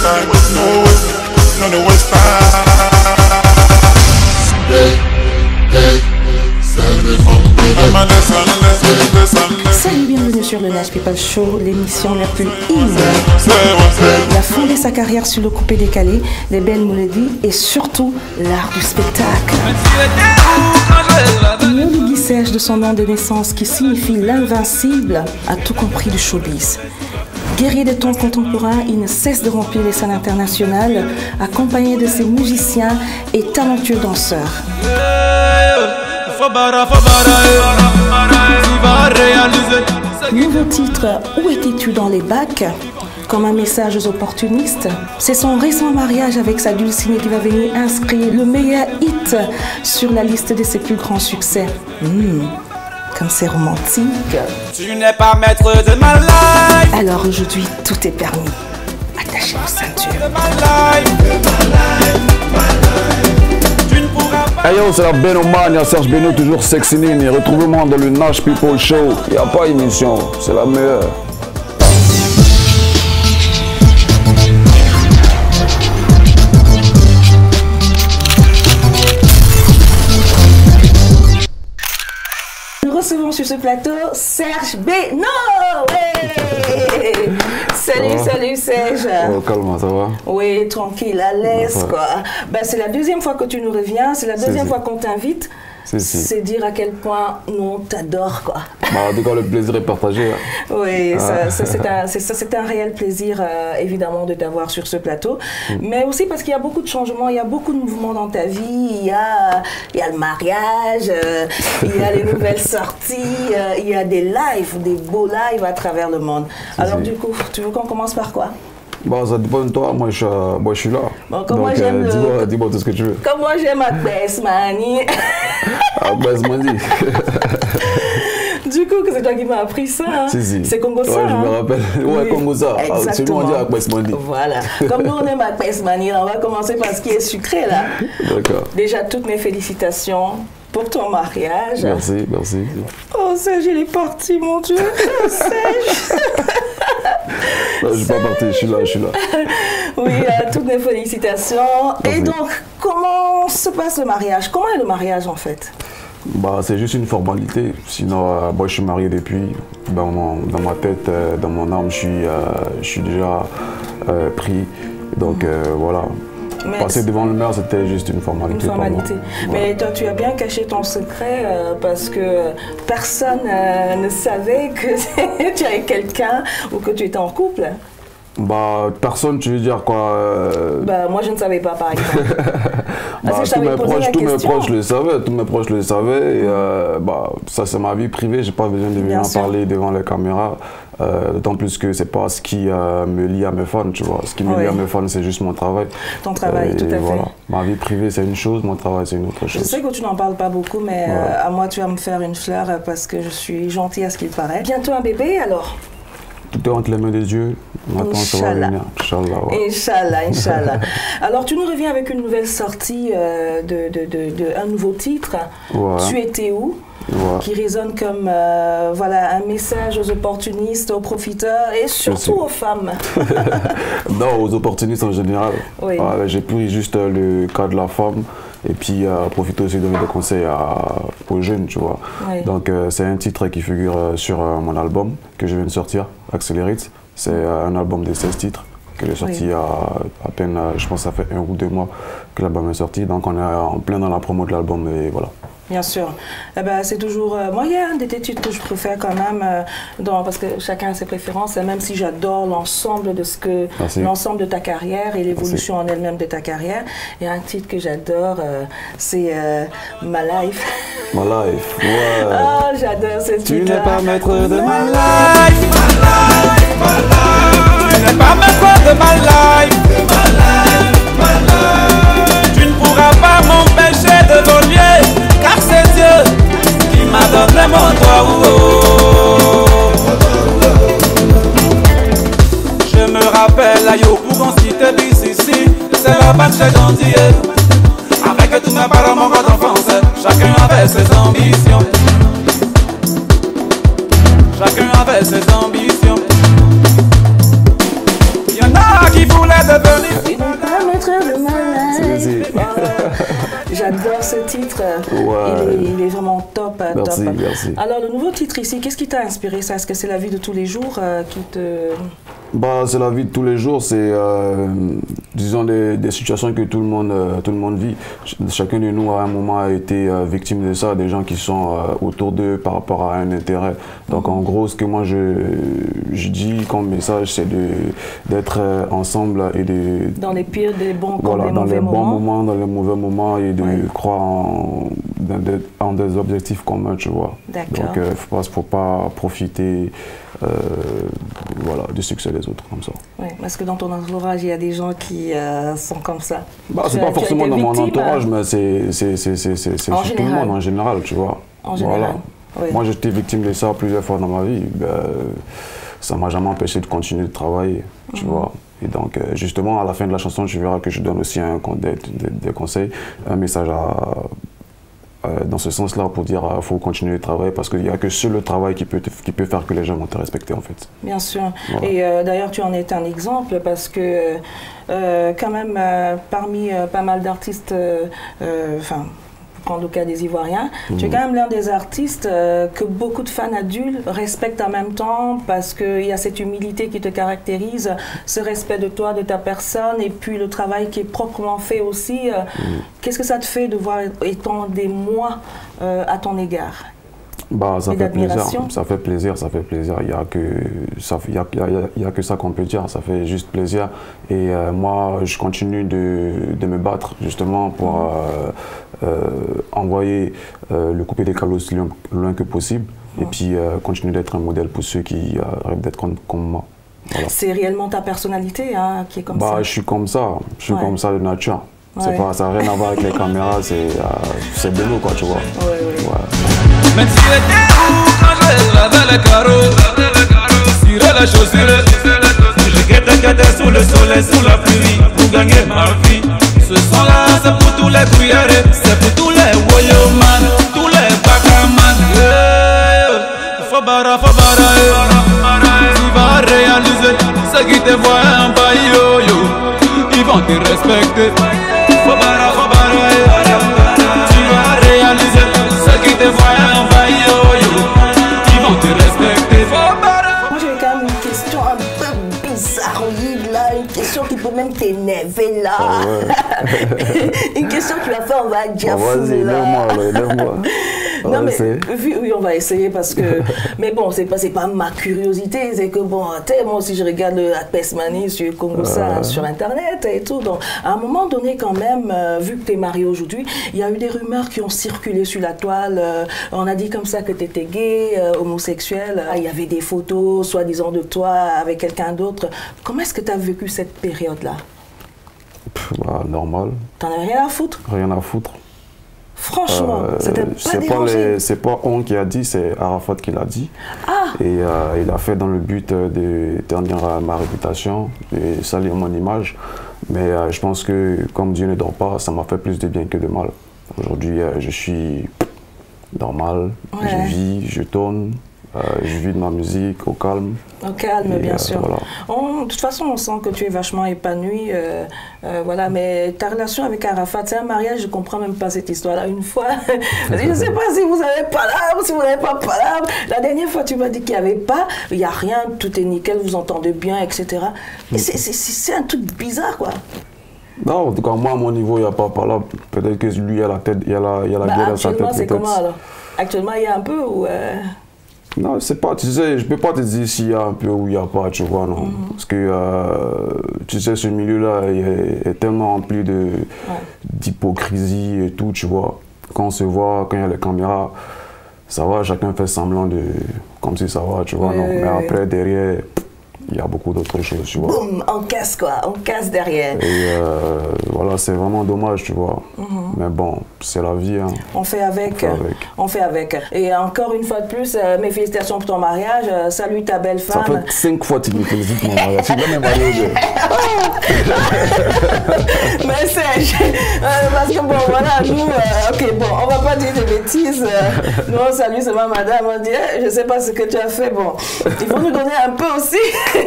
time, no way, no no waste time. Salut, bienvenue sur le Nash People Show, l'émission la plus in. Il a fondé sa carrière sur le coupé-décalé, les belles mélodies et surtout l'art du spectacle. Guy Serge, de son nom de naissance qui signifie l'invincible, a tout compris du showbiz. Guerrier des temps contemporains, il ne cesse de remplir les scènes internationales, accompagné de ses musiciens et talentueux danseurs. Nouveau titre, Où étais-tu dans les bacs? Comme un message aux opportunistes. C'est son récent mariage avec sa dulcinée qui va venir inscrire le meilleur hit sur la liste de ses plus grands succès. Comme c'est romantique. Tu n'es pas maître de ma life. Alors aujourd'hui, tout est permis. Attachez vos ceintures. Hey yo, c'est la Benoman, il y a Serge Beno, toujours sexy et retrouvez-moi dans le Nash People Show. Il n'y a pas émission, c'est la meilleure. Nous recevons sur ce plateau Serge Beno. Hey. Salut Serge. Oh, calme, ça va? Oui, tranquille, à l'aise quoi. Ben, c'est la deuxième fois que tu nous reviens, c'est la deuxième fois qu'on t'invite. C'est dire à quel point nous on t'adore quoi. Bah, en tout cas, le plaisir est partagé. Hein. Oui, c'est un réel plaisir évidemment de t'avoir sur ce plateau. Mais aussi parce qu'il y a beaucoup de changements, il y a beaucoup de mouvements dans ta vie. Il y a le mariage, il y a les nouvelles sorties, il y a des lives, des beaux lives à travers le monde. Alors du coup, tu veux qu'on commence par quoi? Bah, ça dépend de toi, moi je suis là. Bon, donc dis-moi tout ce que tu veux. Comme moi j'aime Agbes Mani. Agbes Mani. Du coup, c'est toi qui m'as appris ça. Hein. C'est Congo ça. Ouais, je me rappelle. Ouais, oui. Congo ça. C'est nous on dit Agbes Mani. Voilà. Comme nous on aime Agbes Mani, on va commencer par ce qui est sucré là. D'accord. Déjà, toutes mes félicitations pour ton mariage. Merci. Oh Serge, il est parti, mon Dieu. Serge. Non, je ne suis pas parti, je suis là. Oui, toutes mes félicitations. Merci. Et donc, comment se passe le mariage? Comment est le mariage en fait? Bah, c'est juste une formalité. Sinon, moi je suis marié depuis. Dans ma tête, dans mon âme, je suis déjà pris. Donc voilà. Mais passer devant le maire, c'était juste une formalité. Mais toi, tu as bien caché ton secret parce que personne ne savait que tu avais quelqu'un ou que tu étais en couple. Bah, personne, tu veux dire quoi Bah, moi, je ne savais pas, par exemple. Tous mes proches le savaient. Et, bah, ça, c'est ma vie privée. J'ai pas besoin de venir en parler devant les caméras. D'autant plus que c'est pas ce qui me lie à mes fans, tu vois. Ce qui me lie à mes fans, c'est juste mon travail. Ton travail, tout à fait. Ma vie privée, c'est une chose, mon travail, c'est une autre chose. Je sais que tu n'en parles pas beaucoup, mais à moi, tu vas me faire une fleur parce que je suis gentille à ce qu'il paraît. Bientôt un bébé, alors? Tout est entre les mains de Dieu. Maintenant, ça va venir. Inch'Allah. Alors, tu nous reviens avec une nouvelle sortie un nouveau titre. Ouais. Tu étais où? Ouais. Qui résonne comme voilà, un message aux opportunistes, aux profiteurs et surtout aux femmes. Non, aux opportunistes en général. Oui. J'ai pris juste le cas de la femme et puis profiter aussi de donner des conseils aux jeunes, tu vois. Oui. Donc c'est un titre qui figure sur mon album que je viens de sortir, Accelerate. C'est un album de 16 titres que j'ai sorti à peine, je pense que ça fait 1 ou 2 mois que l'album est sorti. Donc on est en plein dans la promo de l'album et voilà. Bien sûr. Eh ben, c'est toujours... moi, il y a un des titres que je préfère quand même, parce que chacun a ses préférences, et même si j'adore l'ensemble de ta carrière et l'évolution en elle-même de ta carrière, il y a un titre que j'adore, c'est My Life. My Life, ouais. Oh, j'adore ce titre. Tu n'es pas maître de my life, my life, my life. Tu n'es pas maître de my life, my life, my life. Tu ne pourras pas m'empêcher de voler. Car c'est Dieu qui m'a donné mon droit. Je me rappelle à Yo pour qu'on cite BCC. C'est là-bas que j'ai grandi. Avec tous mes parents, mon grand enfance, chacun avait ses ambitions. Chacun avait ses ambitions. Y'en a qui voulaient devenir ce titre. Ouais. Il est vraiment top. Merci, top. merci. Alors, le nouveau titre ici, qu'est-ce qui t'a inspiré ça? Est-ce que c'est la vie de tous les jours qui te... C'est la vie de tous les jours, c'est disons des situations que tout le monde vit. Chacun de nous à un moment a été victime de ça, des gens qui sont autour d'eux par rapport à un intérêt. Donc en gros, ce que moi je dis comme message, c'est d'être ensemble et de... Dans les pires, des bons comme voilà, les dans mauvais les bons moments. moments, dans les mauvais moments et de croire en des objectifs communs, tu vois. D'accord. Donc faut pas profiter voilà, du succès des autres comme ça. Oui, parce que dans ton entourage, il y a des gens qui sont comme ça. C'est pas forcément dans mon entourage, mais c'est chez tout le monde en général, tu vois. En général. Oui. Moi, j'étais victime de ça plusieurs fois dans ma vie. Ça m'a jamais empêché de continuer de travailler, tu vois. Et donc, justement, à la fin de la chanson, tu verras que je donne aussi des conseils, un message dans ce sens-là pour dire qu'il faut continuer de travailler parce qu'il n'y a que seul le travail qui peut faire que les gens vont te respecter en fait. Bien sûr. Voilà. Et d'ailleurs tu en es un exemple parce que quand même parmi pas mal d'artistes, prendre le cas des Ivoiriens, tu es quand même l'un des artistes que beaucoup de fans adultes respectent en même temps parce qu'il y a cette humilité qui te caractérise, ce respect de toi, de ta personne et puis le travail qui est proprement fait aussi. Qu'est-ce que ça te fait de voir étant des mois à ton égard? Ça fait plaisir, ça fait plaisir. Il n'y a que ça qu'on peut dire, ça fait juste plaisir. Et moi, je continue de me battre justement pour envoyer le coupé des câbles aussi loin que possible. Et puis continuer d'être un modèle pour ceux qui rêvent d'être comme moi. Voilà. C'est réellement ta personnalité qui est comme ça? Je suis comme ça, comme ça de nature. Ça n'a rien à voir avec les caméras, c'est de nous quoi, tu vois. Même si était où quand je lavais les carreaux, cirer la chaussure, je guettais sous le soleil, sous la pluie, pour gagner ma vie. Ce son-là, c'est pour tous les bruyères, c'est pour tous les woyoman, tous les bakaman. Fabara, tu vas réaliser ce qui te voit en bas, yo, ils vont te respecter. Fabara, tu vas réaliser ce qui te voit en bas, yo, ils vont te respecter. Moi j'ai quand même une question un peu bizarroïde là, une question qui peut même t'énerver là. Une question que tu vas faire, on va dire vas-y, lève-moi. Non mais oui, on va essayer parce que mais bon, c'est pas ma curiosité, c'est que bon, moi aussi je regarde le Atpesmani sur Congosa sur internet et tout. Donc à un moment donné quand même, vu que tu es marié aujourd'hui, il y a eu des rumeurs qui ont circulé sur la toile. On a dit comme ça que tu étais gay, homosexuel. Il y avait des photos soi-disant de toi avec quelqu'un d'autre. Comment est-ce que tu as vécu cette période-là? Normal. T'en avais rien à foutre? Rien à foutre. Franchement, c'est pas on qui a dit, c'est Arafat qui l'a dit. Et il a fait dans le but de ternir ma réputation et salir mon image. Mais je pense que comme Dieu ne dort pas, ça m'a fait plus de bien que de mal. Aujourd'hui, je suis normal, je vis, je tourne. Je vis de ma musique au calme. Au calme, bien sûr. Voilà. De toute façon, on sent que tu es vachement épanoui. Voilà, mais ta relation avec Arafat, c'est un mariage, je ne comprends même pas cette histoire-là. Une fois, je ne sais pas si vous n'avez pas là ou si vous n'avez pas là. La dernière fois, tu m'as dit qu'il n'y avait pas, il n'y a rien, tout est nickel, vous entendez bien, etc. C'est un truc bizarre, quoi. Non, en tout cas, moi, à mon niveau, il n'y a pas là. Peut-être que lui, il a la tête, il y a la gueule à sa tête. Actuellement, c'est comment alors? Actuellement, il y a un peu ou Non, c'est pas, tu sais, je peux pas te dire s'il y a un peu ou il n'y a pas, tu vois, non. Parce que, tu sais, ce milieu-là est tellement rempli d'hypocrisie et tout, tu vois. Quand on se voit, quand il y a les caméras, ça va, chacun fait semblant de, comme si ça va, tu vois, non. Mais après, derrière, il y a beaucoup d'autres choses, tu vois. Boum, on casse quoi, on casse derrière. Et voilà, c'est vraiment dommage, tu vois. Mais bon, c'est la vie. Hein. On fait avec. On fait avec. Et encore une fois de plus, mes félicitations pour ton mariage. Salut ta belle femme. Ça fait 5 fois que tu me félicites mon mariage. Tu dois même marier. Mais c'est... parce que bon, voilà, nous, ok, bon, on va pas dire des bêtises. Nous, on salue seulement madame. On dit, je sais pas ce que tu as fait. Bon, il faut nous donner un peu aussi. Il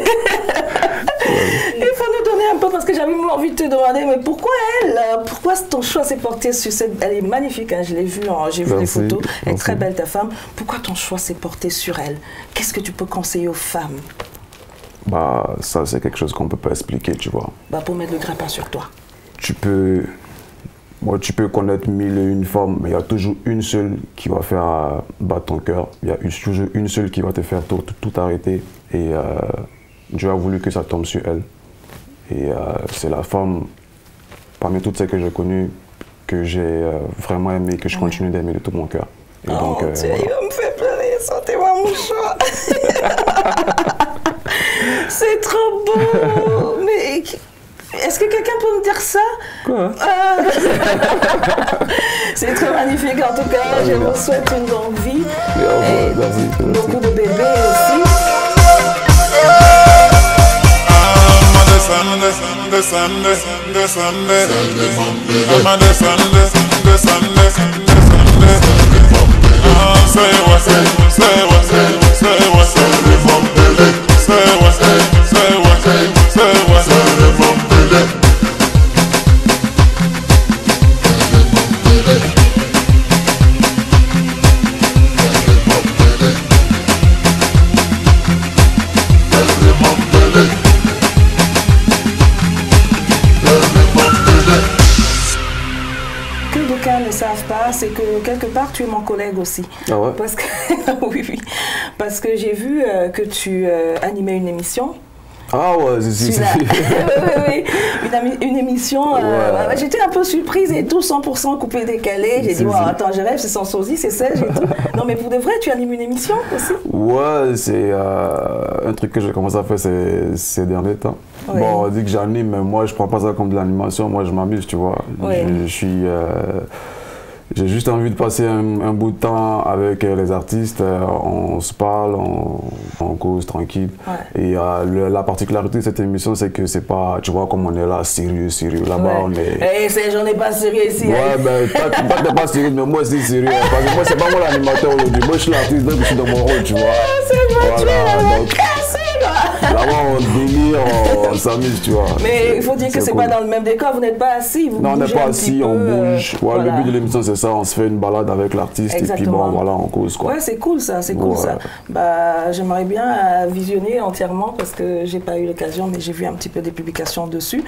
faut nous donner un peu parce que j'avais même envie de te demander, mais pourquoi elle, pourquoi ton choix s'est porté sur cette... Elle est magnifique, hein, je l'ai vue, j'ai vu les photos, elle est très belle ta femme. Pourquoi ton choix s'est porté sur elle? Qu'est-ce que tu peux conseiller aux femmes? Bah, ça c'est quelque chose qu'on ne peut pas expliquer, tu vois. Bah, pour mettre le grappin sur toi. Tu peux connaître 1001 femmes, mais il y a toujours une seule qui va faire battre ton cœur. Il y a toujours une seule qui va te faire tout arrêter. Et Dieu a voulu que ça tombe sur elle. Et c'est la femme, parmi toutes celles que j'ai connues, que j'ai vraiment aimée, que je continue d'aimer de tout mon cœur. Et donc, Dieu, voilà. Il va me faire pleurer, sortez-moi mon choix. C'est trop beau. Mais est-ce que quelqu'un peut me dire ça? Quoi? C'est très magnifique en tout cas, je vous souhaite une longue vie. Et merci. Beaucoup de bébés aussi. C'est que quelque part tu es mon collègue aussi. Ah ouais? Parce que oui, parce que j'ai vu que tu animais une émission. Ah ouais, c'est oui, une émission. Ouais. J'étais un peu surprise et tout, 100% coupé décalé. J'ai dit, wow, attends, je rêve, c'est sans sosie, c'est Serge et tout. Non, mais pour de vrai, tu animes une émission aussi? Ouais, c'est un truc que j'ai commencé à faire ces derniers temps. Oui. Bon, on dit que j'anime, mais moi, je prends pas ça comme de l'animation. Moi, je m'amuse, tu vois. Oui. J'ai juste envie de passer un bout de temps avec les artistes, on se parle, on cause tranquille. Ouais. Et la particularité de cette émission, c'est que c'est pas, tu vois, comme on est là, sérieux. Là-bas, on est... j'en ai pas sérieux ici. Ouais, ben, toi, t'es pas sérieux, mais moi, c'est sérieux. Parce que moi, c'est pas moi l'animateur aujourd'hui. Moi, je suis l'artiste, donc je suis dans mon rôle, tu vois. C'est bon, voilà, donc... Là-bas, on délire, on s'amuse, tu vois. Mais il faut dire que c'est cool. Pas dans le même décor, vous n'êtes pas assis, vous non, on n'est pas assis, on bouge. Ouais, voilà. Le but de l'émission, c'est ça, on se fait une balade avec l'artiste et puis bon, voilà, on cause quoi. Ouais, c'est cool ça, c'est cool ça. Bah, j'aimerais bien visionner entièrement parce que j'ai pas eu l'occasion, mais j'ai vu un petit peu des publications dessus.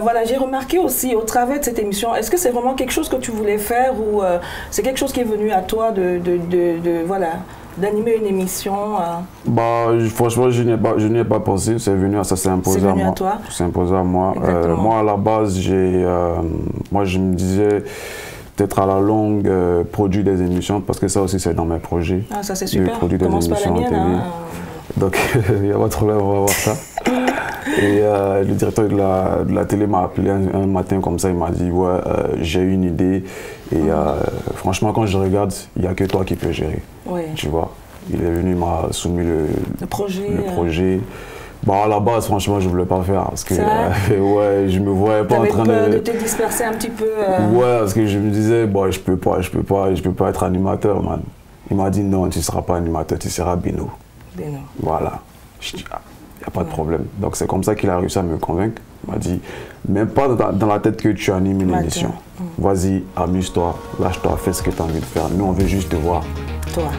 Voilà, j'ai remarqué aussi au travers de cette émission, est-ce que c'est vraiment quelque chose que tu voulais faire ou c'est quelque chose qui est venu à toi voilà, d'animer une émission? Bah, franchement, je n'y ai pas pensé. C'est venu à ça, c'est imposé à moi. À toi? C'est imposé à moi. Moi, à la base, moi, je me disais peut-être à la longue produire des émissions parce que ça aussi, c'est dans mes projets. Ah, ça c'est super. Produire des émissions en télé. Donc, il n'y a pas de problème, on va voir ça. Et le directeur de la télé m'a appelé un matin comme ça, il m'a dit ouais, j'ai une idée et franchement quand je regarde, il n'y a que toi qui peux gérer. Ouais. Tu vois, il est venu, il m'a soumis le projet. Bon, à la base, franchement, je ne voulais pas faire parce que ouais, je me voyais pas en train de te disperser un petit peu. Ouais, parce que je me disais bon, je peux pas être animateur, man. Il m'a dit non, tu ne seras pas animateur, tu seras Beno. Voilà. Je dis, il n'y a pas de problème. Donc c'est comme ça qu'il a réussi à me convaincre. Il m'a dit, même pas dans la tête que tu animes une émission. Vas-y, amuse-toi, lâche-toi, fais ce que tu as envie de faire. Nous, on veut juste te voir. Toi.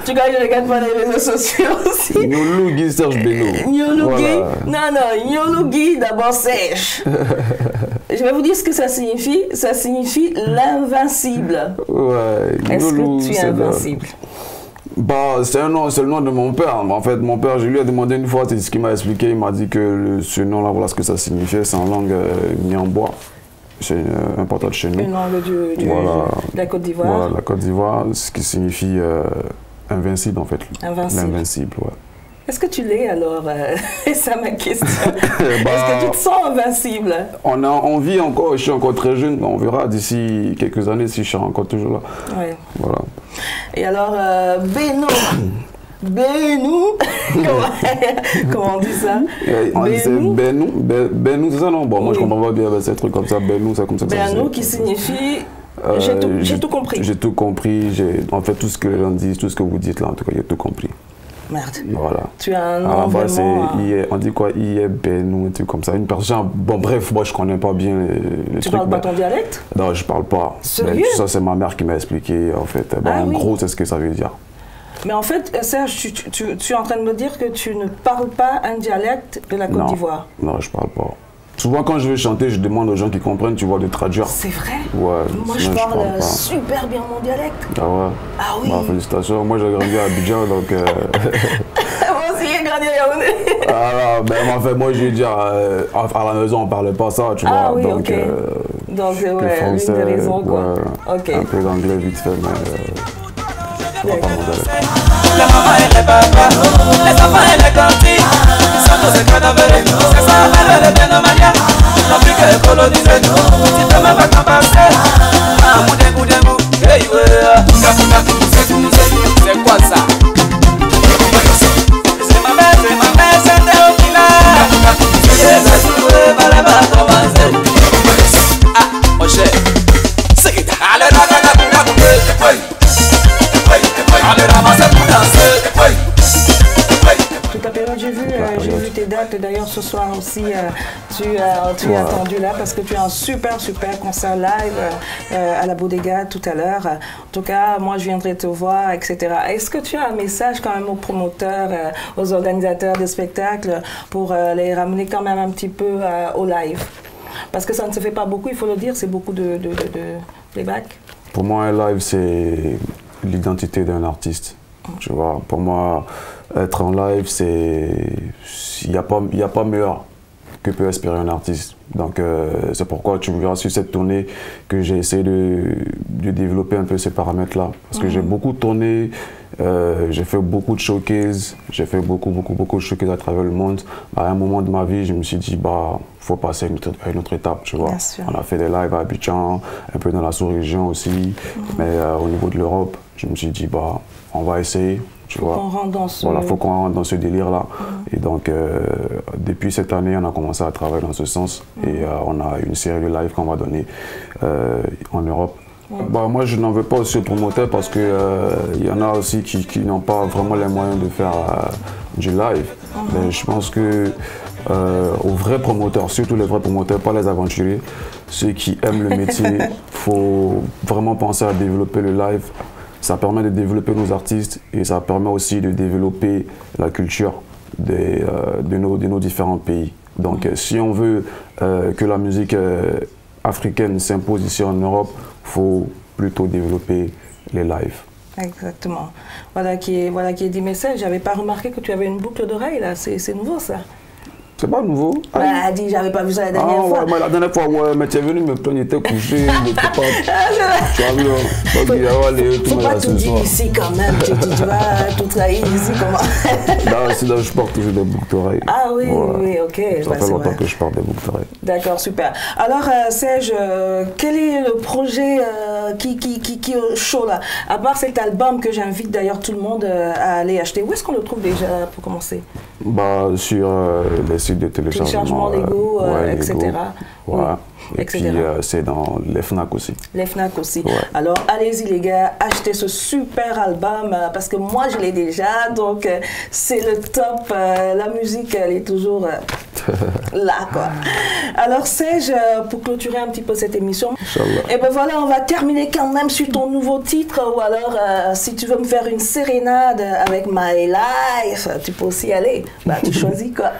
Tu gagnes le regarde pas les réseaux sociaux aussi. Nyolugui Serge Beno. Nyolugui, non, Nyolugui d'abord Serge. Je vais vous dire ce que ça signifie. Ça signifie l'invincible. Ouais. Est-ce que tu es invincible? Bah, c'est le nom de mon père. En fait, mon père, je lui ai demandé une fois, c'est ce qu'il m'a expliqué. Il m'a dit que ce nom-là, voilà ce que ça signifiait. C'est en langue nyambois. c'est important chez nous. Une langue de la Côte d'Ivoire. Voilà, la Côte d'Ivoire, ce qui signifie invincible en fait. Invincible. L'invincible, ouais. Est-ce que tu l'es alors C'est ça ma question. Est-ce que tu te sens invincible? On vit encore, je suis encore très jeune, on verra d'ici quelques années si je suis encore toujours là. Ouais. Voilà. Et alors, Benou, comment on dit ça? On disait Benou, c'est ça non? Bon, moi je comprends pas bien ces trucs comme ça, Benou, c'est comme ça que ça Benou qui signifie j'ai tout compris. J'ai tout compris, en fait tout ce que les gens disent, tout ce que vous dites là, en tout cas, j'ai tout compris. Merde. Voilà. Tu as un nom vraiment... on dit quoi? Benou, un truc comme ça. Une personne, bon bref, moi je connais pas bien les tu trucs. Parles pas ton dialecte? Non, je parle pas. Sérieux? Ça c'est ma mère qui m'a expliqué en fait. En gros, c'est ce que ça veut dire. Mais en fait, Serge, tu es en train de me dire que tu ne parles pas un dialecte de la Côte d'Ivoire? Non, je parle pas. Souvent, quand je vais chanter, je demande aux gens qui comprennent, tu vois, de traduire. C'est vrai? Ouais. Moi, je parle super bien mon dialecte. Ah ouais? Ah oui? Bah, félicitations. Moi, j'ai grandi à Abidjan, donc... Moi aussi, j'ai grandi à Yaoundé. Ah non, en fait, moi, je veux dire, à la maison, on parlait pas ça, tu vois. Ah oui, donc, ok. Donc, ouais, français, l'une des raisons, quoi. Ouais, ok. Un peu d'anglais vite fait, mais... Les mamans et les papas, les enfants et les grands-filles, ils sont tous ces cadavres. C'est ça, elle est bien de manière. L'Afrique est colonisée, si t'as même pas qu'à passer. Ah, moudé, hey, c'est quoi ça? C'est ma mère, c'était au final. C'est ça, joué, balai, va commencer. Ah, mon cher, c'est qui t'a. Allez, Toute la période, j'ai vu tes dates. D'ailleurs, ce soir aussi, tu es attendu là parce que tu as un super concert live à la Bodega tout à l'heure. En tout cas, moi, je viendrai te voir, etc. Est-ce que tu as un message quand même aux promoteurs, aux organisateurs de spectacles pour les ramener quand même un petit peu au live? Parce que ça ne se fait pas beaucoup, il faut le dire, c'est beaucoup de playback. Pour moi, un live, c'est l'identité d'un artiste. Tu vois, pour moi, être en live, il n'y a pas meilleur que peut espérer un artiste. Donc, c'est pourquoi tu verras sur cette tournée que j'ai essayé de développer un peu ces paramètres-là. Parce que j'ai beaucoup tourné, j'ai fait beaucoup de showcases, j'ai fait beaucoup de showcases à travers le monde. À un moment de ma vie, je me suis dit, faut passer à une autre étape, tu vois. On a fait des lives à Abidjan, un peu dans la sous-région aussi, mais au niveau de l'Europe, je me suis dit, on va essayer, tu vois. Voilà, faut qu'on rentre dans ce délire-là. Et donc, depuis cette année, on a commencé à travailler dans ce sens. Et on a une série de lives qu'on va donner en Europe. Moi, je n'en veux pas aussi aux promoteurs parce qu'il y en a aussi qui n'ont pas vraiment les moyens de faire du live. Mais je pense que aux vrais promoteurs, surtout les vrais promoteurs, pas les aventuriers, ceux qui aiment le métier, il faut vraiment penser à développer le live. Ça permet de développer nos artistes et ça permet aussi de développer la culture de nos différents pays. Donc si on veut que la musique africaine s'impose ici en Europe, il faut plutôt développer les lives. Exactement. Voilà qui est dit. Mais ça, j'avais pas remarqué que tu avais une boucle d'oreille là, c'est nouveau ça. C'est pas nouveau. Elle dit, j'avais pas vu ça la dernière fois. Ouais, la dernière fois, ouais, mais tu es venu me plaindre, tu étais couché, tu n'étais pas. Tu as vu, faut pas tout dire ici quand même, tu vas tout trahir ici comment. Sinon, je porte toujours des boucles d'oreilles. Ah oui, oui, ok. Ça fait longtemps que je porte des boucles d'oreilles. D'accord, super. Alors, Serge, quel est le projet qui est chaud là? À part cet album que j'invite d'ailleurs tout le monde à aller acheter, où est-ce qu'on le trouve déjà pour commencer? Sur les sites de téléchargement, Lego, etc. Voilà. Et etc. puis c'est dans les FNAC aussi. Les FNAC aussi. Ouais. Alors allez-y les gars, achetez ce super album parce que moi je l'ai déjà, donc c'est le top. La musique elle est toujours là quoi. Alors Serge, pour clôturer un petit peu cette émission, et ben voilà, on va terminer quand même sur ton nouveau titre ou alors si tu veux me faire une sérénade avec My Life, tu peux aussi y aller. Tu choisis quoi.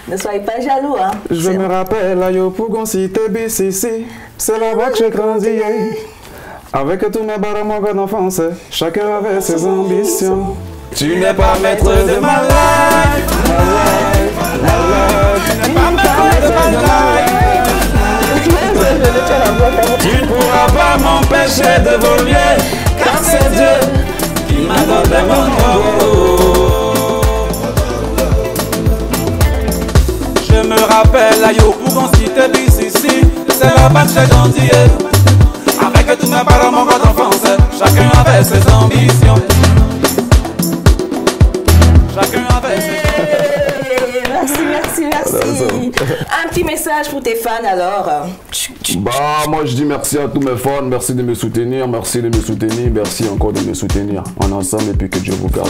Ne soyez pas jaloux hein. Je me rappelle à Yopougon cité BCC, c'est là-bas que j'ai grandi. Avec tous mes barres mon gars d'enfance, chacun avait ses ambitions. Tu n'es pas maître de ma life, tu n'es pas maître de ma life. Tu ne pourras pas m'empêcher d'évoluer, car c'est Dieu qui m'a donné mon corps. Je me rappelle à Yopougon, cité BCC, c'est là-bas que j'ai grandi. Avec tous mes parents, mon grand d'enfance, chacun avait ses ambitions. Chacun avait ses Merci. Un petit message pour tes fans alors. Bah, moi je dis merci à tous mes fans, merci de me soutenir, merci encore de me soutenir. On est ensemble et puis que Dieu vous garde.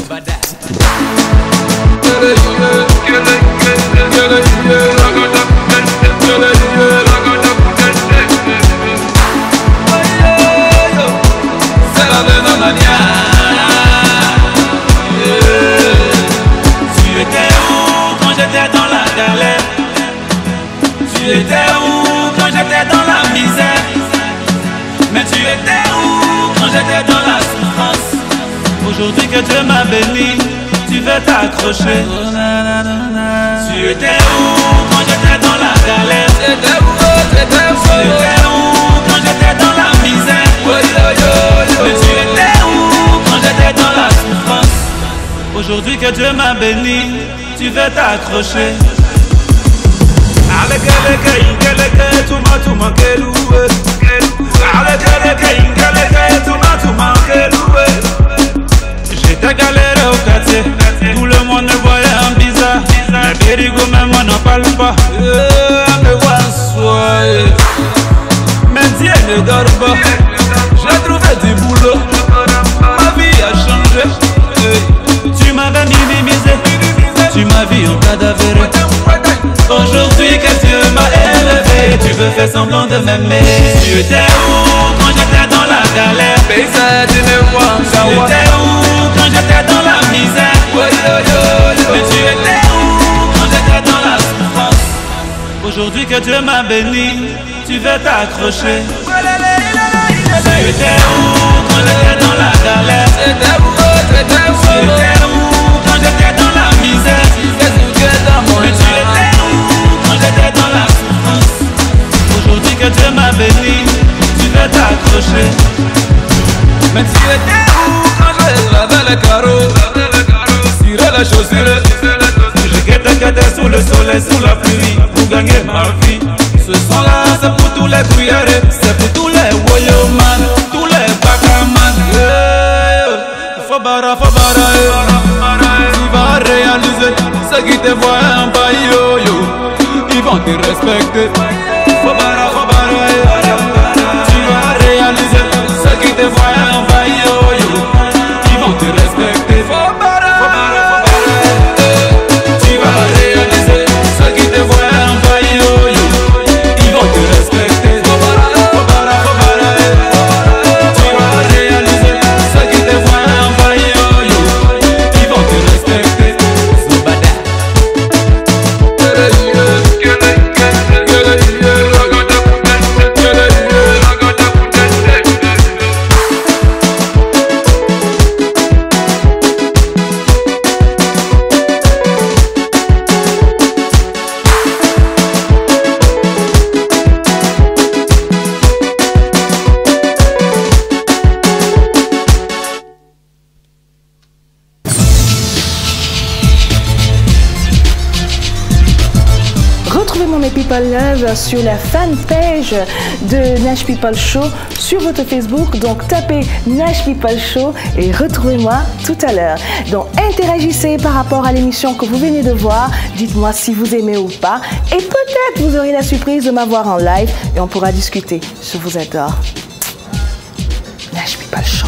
Tu étais où quand j'étais dans la galère? Tu étais où quand j'étais dans la misère? Mais tu étais où quand j'étais dans la souffrance? Aujourd'hui que Dieu m'a béni, tu veux t'accrocher. Tu étais où quand j'étais dans la galère? Tu étais où quand j'étais dans la misère? Mais tu étais où quand j'étais dans la souffrance? Aujourd'hui que Dieu m'a béni, tu veux t'accrocher. J'étais galéré au quartier, tout le monde me voyait en bizarre. Les périgos même on n'en parle pas. Me voit mais Dieu ne dort pas. J'ai trouvé du boulot, ma vie a changé. Tu m'avais minimisé, tu m'as vu en cadavre. Aujourd'hui que Dieu m'a élevé, tu veux faire semblant de m'aimer. Tu étais où quand j'étais dans la galère? Tu étais où quand j'étais dans la misère? Mais tu étais où quand j'étais dans la souffrance? Aujourd'hui que Dieu m'a béni, tu veux t'accrocher. Tu étais où quand j'étais dans la galère? Tu étais où quand j'étais dans la misère? Mais tu étais où quand j'étais dans la souffrance? Aujourd'hui que Dieu m'a béni, tu veux t'accrocher. Mais tu étais où quand je lavais les carreaux, cirais les chaussures? Je guettais sous le soleil, sous la pluie, pour gagner ma vie. Ce son-là, c'est pour tous les cuillères, c'est pour tous les woyoman, tous les bakaman. Faut barra, tu vas réaliser ce qui te voient en bas, ils vont te respecter. Faut barra, tu vas réaliser ce qui te voient en bas, ils vont te respecter. Faut barra, tu vas réaliser ce qui te voient en bas, ils vont te respecter. Faut barra, tu vas réaliser ce qui te voient en bas, ils vont te respecter. Retrouvez-moi mes People Love sur la fanpage de Nash People Show sur votre Facebook. Donc tapez Nash People Show et retrouvez-moi tout à l'heure. Donc interagissez par rapport à l'émission que vous venez de voir. Dites-moi si vous aimez ou pas. Et peut-être vous aurez la surprise de m'avoir en live et on pourra discuter. Je vous adore. Nash People Show.